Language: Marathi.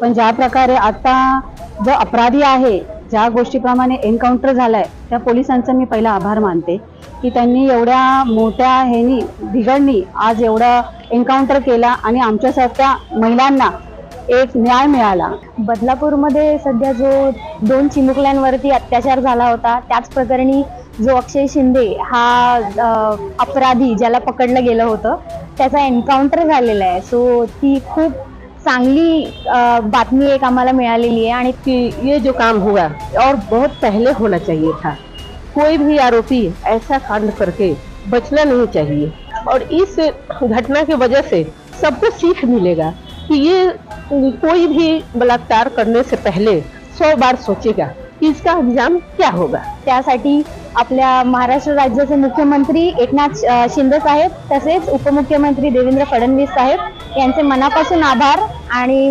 पण ज्या प्रकारे आता जो अपराधी आहे, ज्या गोष्टीप्रमाणे एन्काउंटर झालाय, त्या पोलिसांचा मी पहिला आभार मानते की त्यांनी एवढ्या मोठ्या ह्यानी बिघडणी आज एवढा एन्काउंटर केला आणि आमच्यासारख्या महिलांना एक न्याय मिळाला। बदलापूरमध्ये सध्या जो 2 चिमुकल्यांवरती अत्याचार झाला होता, त्याच प्रकरणी जो अक्षय शिंदे हा अपराधी ज्याला पकडलं गेलं होतं, त्याचा एन्काउंटर झालेला आहे। सो ती खूप चांगली बातमी एक आम्हाला मिळालेली आहे आणि कि ये जो काम हुआ और बहुत पहले होना चाहिए था। कोई भी आरोपी ऐसा कांड करके बचना नहीं चाहिए और इस घटना की वजह से सबको सीख मिलेगा कि ये कोई भी बलात्कार करने से पहले 100 बार सोचेगा कि इसका अंजाम क्या होगा। त्यासाठी आपल्या महाराष्ट्र राज्याचे मुख्यमंत्री एकनाथ शिंदे साहेब तसेच उपमुख्यमंत्री देवेंद्र फडणवीस साहेब यांचे मनापासून आभार आणि